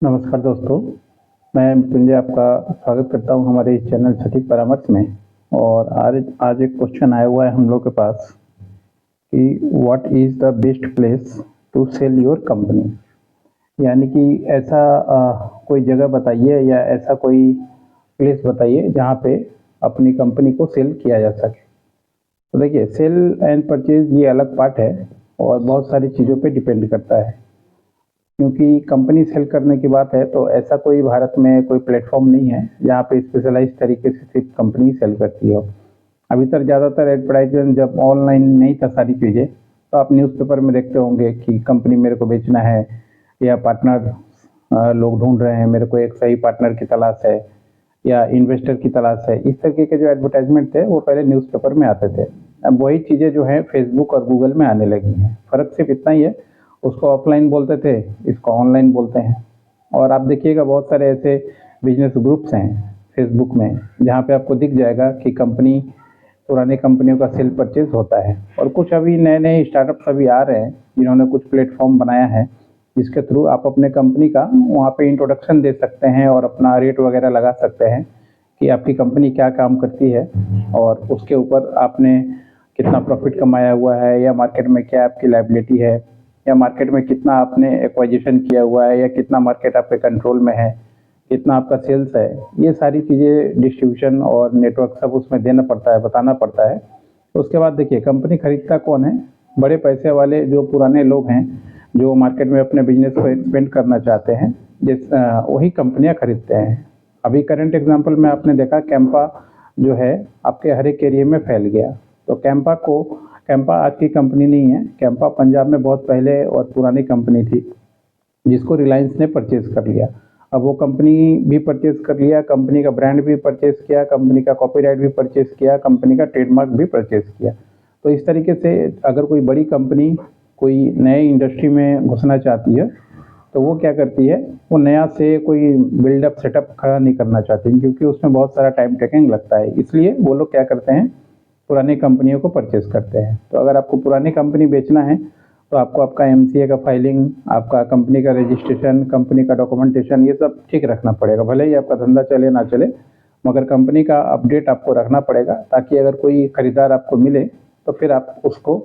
नमस्कार दोस्तों, मैं मृत्युंजय आपका स्वागत करता हूं हमारे इस चैनल सटीक परामर्श में। और आज आज एक क्वेश्चन आया हुआ है हम लोग के पास कि what is the best place to sell your company. यानी कि ऐसा कोई जगह बताइए या ऐसा कोई प्लेस बताइए जहां पे अपनी कंपनी को सेल किया जा सके। तो देखिए, सेल एंड परचेज ये अलग पार्ट है और बहुत सारी चीज़ों पे डिपेंड करता है। क्योंकि कंपनी सेल करने की बात है तो ऐसा कोई भारत में कोई प्लेटफॉर्म नहीं है जहाँ पे स्पेशलाइज तरीके से सिर्फ कंपनी सेल करती हो। अभी तक ज़्यादातर एडवर्टाइजमेंट जब ऑनलाइन नहीं था सारी चीज़ें, तो आप न्यूज़पेपर में देखते होंगे कि कंपनी मेरे को बेचना है या पार्टनर लोग ढूंढ रहे हैं, मेरे को एक सही पार्टनर की तलाश है या इन्वेस्टर की तलाश है। इस तरीके के जो एडवर्टाइजमेंट थे वो पहले न्यूज़पेपर में आते थे। अब वही चीज़ें जो है फेसबुक और गूगल में आने लगी हैं। फ़र्क सिर्फ इतना ही है, उसको ऑफलाइन बोलते थे, इसको ऑनलाइन बोलते हैं। और आप देखिएगा बहुत सारे ऐसे बिजनेस ग्रुप्स हैं फेसबुक में जहाँ पे आपको दिख जाएगा कि कंपनी पुरानी कंपनियों का सेल परचेज होता है। और कुछ अभी नए नए स्टार्टअप्स अभी आ रहे हैं जिन्होंने कुछ प्लेटफॉर्म बनाया है जिसके थ्रू आप अपने कंपनी का वहाँ पे इंट्रोडक्शन दे सकते हैं और अपना रेट वगैरह लगा सकते हैं कि आपकी कंपनी क्या काम करती है और उसके ऊपर आपने कितना प्रॉफिट कमाया हुआ है या मार्केट में क्या आपकी लायबिलिटी है या मार्केट में कितना आपने एक्वाजिशन किया हुआ है या कितना मार्केट आपके कंट्रोल में है, कितना आपका सेल्स है। ये सारी चीज़ें डिस्ट्रीब्यूशन और नेटवर्क सब उसमें देना पड़ता है, बताना पड़ता है। उसके बाद देखिए, कंपनी खरीदता कौन है? बड़े पैसे वाले जो पुराने लोग हैं जो मार्केट में अपने बिजनेस को एक्सपेंड करना चाहते हैं, वही कंपनियां खरीदते हैं। अभी करंट एग्जांपल में आपने देखा कैंपा जो है आपके हर एक एरिया में फैल गया। तो कैंपा आज की कंपनी नहीं है। कैंपा पंजाब में बहुत पहले और पुरानी कंपनी थी जिसको रिलायंस ने परचेज कर लिया। अब वो कंपनी भी परचेज कर लिया, कंपनी का ब्रांड भी परचेज किया, कंपनी का कॉपीराइट भी परचेज किया, कंपनी का ट्रेडमार्क भी परचेज किया। तो इस तरीके से अगर कोई बड़ी कंपनी कोई नए इंडस्ट्री में घुसना चाहती है तो वो क्या करती है, वो नया से कोई बिल्डअप सेटअप खड़ा नहीं करना चाहती क्योंकि उसमें बहुत सारा टाइम टेकिंग लगता है। इसलिए वो लोग क्या करते हैं, पुरानी कंपनियों को परचेज करते हैं। तो अगर आपको पुरानी कंपनी बेचना है तो आपको आपका एमसीए का फाइलिंग, आपका कंपनी का रजिस्ट्रेशन, कंपनी का डॉक्यूमेंटेशन, ये सब ठीक रखना पड़ेगा। भले ही आपका धंधा चले ना चले, मगर कंपनी का अपडेट आपको रखना पड़ेगा ताकि अगर कोई खरीदार आपको मिले तो फिर आप उसको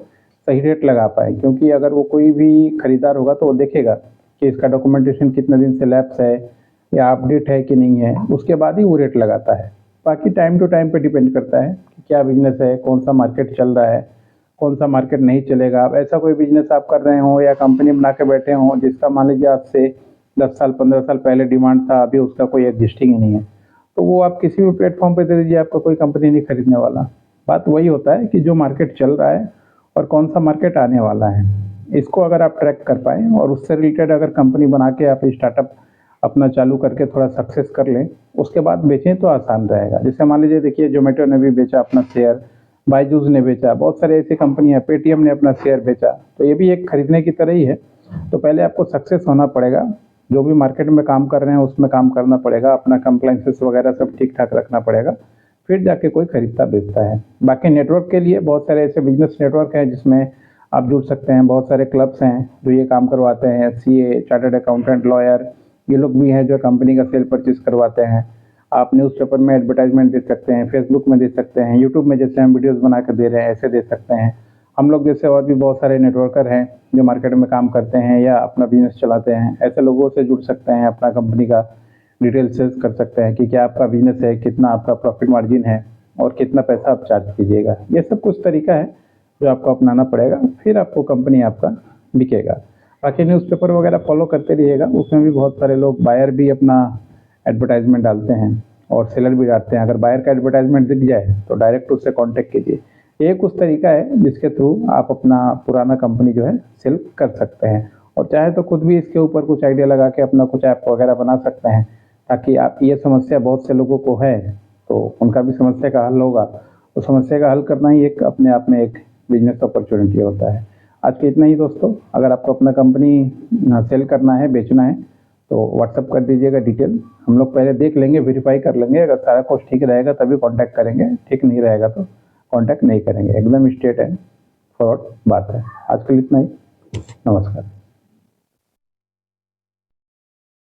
सही रेट लगा पाए। क्योंकि अगर वो कोई भी खरीदार होगा तो वो देखेगा कि इसका डॉक्यूमेंटेशन कितने दिन से लैप्स है या अपडेट है कि नहीं है, उसके बाद ही वो रेट लगाता है। बाकी टाइम टू टाइम पे डिपेंड करता है कि क्या बिजनेस है, कौन सा मार्केट चल रहा है, कौन सा मार्केट नहीं चलेगा। अब ऐसा कोई बिजनेस आप कर रहे हो या कंपनी बना के बैठे हो जिसका मान लीजिए आज से 10 साल 15 साल पहले डिमांड था, अभी उसका कोई एग्जिस्टिंग ही नहीं है, तो वो आप किसी भी प्लेटफॉर्म पे दे दीजिए, आपका कोई कंपनी नहीं खरीदने वाला। बात वही होता है कि जो मार्केट चल रहा है और कौन सा मार्केट आने वाला है, इसको अगर आप ट्रैक कर पाएँ और उससे रिलेटेड अगर कंपनी बना के आप स्टार्टअप अपना चालू करके थोड़ा सक्सेस कर लें, उसके बाद बेचें तो आसान रहेगा। जैसे मान लीजिए, देखिए जोमेटो ने भी बेचा अपना शेयर, बायजूस ने बेचा, बहुत सारे ऐसी कंपनियां, पेटीएम ने अपना शेयर बेचा, तो ये भी एक खरीदने की तरह ही है। तो पहले आपको सक्सेस होना पड़ेगा, जो भी मार्केट में काम कर रहे हैं उसमें काम करना पड़ेगा, अपना कंप्लाइंसेस वगैरह सब ठीक ठाक रखना पड़ेगा, फिर जाके कोई खरीदता बेचता है। बाकी नेटवर्क के लिए बहुत सारे ऐसे बिजनेस नेटवर्क हैं जिसमें आप जुड़ सकते हैं। बहुत सारे क्लब्स हैं जो ये काम करवाते हैं, सीए, चार्टर्ड अकाउंटेंट, लॉयर, ये लोग भी हैं जो कंपनी का सेल परचेज करवाते हैं। आप न्यूज़पेपर में एडवर्टाइजमेंट दे सकते हैं, फेसबुक में दे सकते हैं, यूट्यूब में जैसे हम वीडियोस बना कर दे रहे हैं ऐसे दे सकते हैं। हम लोग जैसे और भी बहुत सारे नेटवर्कर हैं जो मार्केट में काम करते हैं या अपना बिजनेस चलाते हैं, ऐसे लोगों से जुड़ सकते हैं, अपना कंपनी का डिटेल सेल्स कर सकते हैं कि क्या आपका बिजनेस है, कितना आपका प्रॉफिट मार्जिन है और कितना पैसा आप चार्ज कीजिएगा। ये सब कुछ तरीका है जो आपको अपनाना पड़ेगा, फिर आपको कंपनी आपका बिकेगा। बाकी न्यूज़पेपर वगैरह फॉलो करते रहिएगा, उसमें भी बहुत सारे लोग, बायर भी अपना एडवर्टाइजमेंट डालते हैं और सेलर भी डालते हैं। अगर बायर का एडवर्टाइजमेंट दिख जाए तो डायरेक्ट उससे कांटेक्ट कीजिए। ये कुछ तरीका है जिसके थ्रू आप अपना पुराना कंपनी जो है सेल कर सकते हैं। और चाहे तो खुद भी इसके ऊपर कुछ आइडिया लगा के अपना कुछ ऐप वगैरह बना सकते हैं, ताकि आप, ये समस्या बहुत से लोगों को है तो उनका भी समस्या का हल होगा। तो समस्या का हल करना ही एक अपने आप में एक बिजनेस अपॉर्चुनिटी होता है। आज के इतना ही दोस्तों। अगर आपको अपना कंपनी सेल करना है, बेचना है, तो व्हाट्सअप कर दीजिएगा डिटेल, हम लोग पहले देख लेंगे, वेरीफाई कर लेंगे। अगर सारा कुछ ठीक रहेगा तभी कांटेक्ट करेंगे, ठीक नहीं रहेगा तो कांटेक्ट नहीं करेंगे। एकदम स्ट्रेट एंड फॉरवर्ड बात है। आज के लिए इतना ही। नमस्कार।